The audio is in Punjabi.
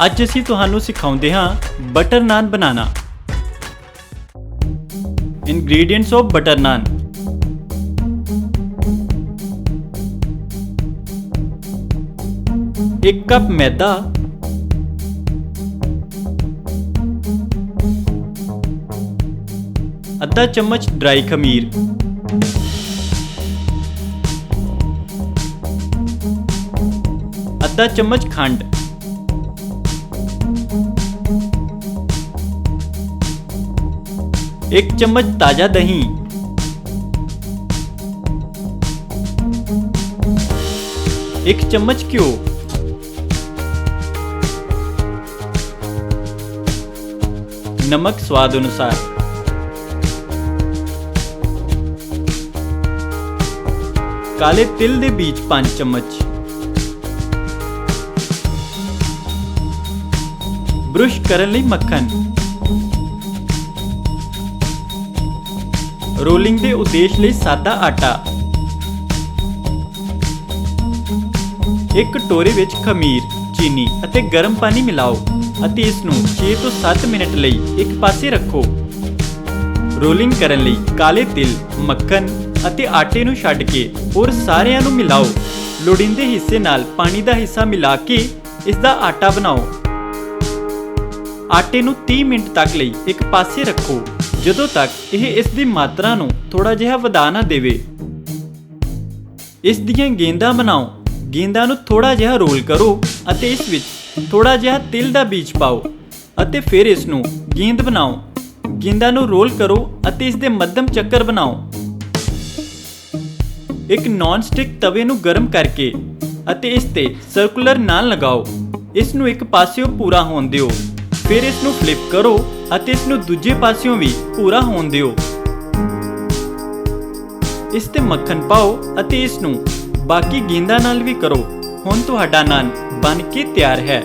ਅੱਜ ਅਸੀਂ ਤੁਹਾਨੂੰ ਸਿਖਾਉਂਦੇ ਹਾਂ ਬਟਰ ਨਾਨ ਬਣਾਉਣਾ। Ingredients of butter naan. एक कप मैदा, आधा चम्मच ड्राई खमीर, आधा चम्मच खंड, एक चम्मच ताजा दही, एक चम्मच घ्यो, नमक स्वाद अनुसार, काले तिल दे बीज 5 चम्मच, ब्रुश करन लई मक्खन, रोलिंग दे उद्देश लई सादा आटा, एक कटोरे विच खमीर, चीनी अते गर्म पानी मिलाओ ਅਤੇ ਇਸ ਨੂੰ 6 ਤੋਂ 7 ਮਿੰਟ ਲਈ ਇੱਕ ਪਾਸੇ ਰੱਖੋ। ਰੋਲਿੰਗ ਕਰਨ ਲਈ ਕਾਲੇ ਤਿਲ, ਮੱਖਣ ਅਤੇ ਆਟੇ ਨੂੰ ਛੱਡ ਕੇ ਹੋਰ ਸਾਰਿਆਂ ਨੂੰ ਮਿਲਾਓ। ਲੋੜੀਂਦੇ ਹਿੱਸੇ ਨਾਲ ਪਾਣੀ ਦਾ ਹਿੱਸਾ ਮਿਲਾ ਕੇ ਇਸ ਦਾ ਆਟਾ ਬਣਾਓ। ਆਟੇ ਨੂੰ 30 ਮਿੰਟ ਤੱਕ ਲਈ ਇੱਕ ਪਾਸੇ ਰੱਖੋ ਜਦੋਂ ਤੱਕ ਇਹ ਇਸ ਦੀ ਮਾਤਰਾ ਨੂੰ ਥੋੜਾ ਜਿਹਾ ਵਧਾ ਨਾ ਦੇਵੇ। ਇਸ ਦੀਆਂ ਗੇਂਦਾਂ ਬਣਾਓ। ਗੇਂਦਾਂ ਨੂੰ ਥੋੜਾ ਜਿਹਾ ਰੋਲ ਕਰੋ ਅਤੇ ਇਸ ਵਿੱਚ ਥੋੜਾ ਜਿਹਾ ਤਿਲ ਦਾ ਬੀਜ ਪਾਓ ਅਤੇ ਫਿਰ ਇਸ ਨੂੰ ਗੇਂਦ ਬਣਾਓ। ਗੇਂਦਾਂ ਨੂੰ ਰੋਲ ਕਰੋ ਅਤੇ ਇਸ ਦੇ ਮੱਧਮ ਚੱਕਰ ਬਣਾਓ। ਇੱਕ ਨਾਨ ਸਟਿਕ ਤਵੇ ਨੂੰ ਗਰਮ ਕਰਕੇ ਅਤੇ ਇਸ ਤੇ ਸਰਕੂਲਰ ਨਾਨ ਲਗਾਓ। ਇਸ ਨੂੰ ਇੱਕ ਪਾਸਿਓਂ ਪੂਰਾ ਹੋਣ ਦਿਓ। ਫਿਰ ਇਸ ਨੂੰ ਫਲਿਪ ਕਰੋ ਅਤੇ ਇਸ ਨੂੰ ਦੂਜੇ ਪਾਸਿਓਂ ਵੀ ਪੂਰਾ ਹੋਣ ਦਿਓ। ਇਸ ਤੇ ਮੱਖਣ ਪਾਓ ਅਤੇ ਇਸ ਨੂੰ ਬਾਕੀ ਗੇਂਦਾਂ ਨਾਲ ਵੀ ਕਰੋ। ਹੁਣ ਤੁਹਾਡਾ ਨਾਨ ਬਣ ਕੇ ਤਿਆਰ ਹੈ।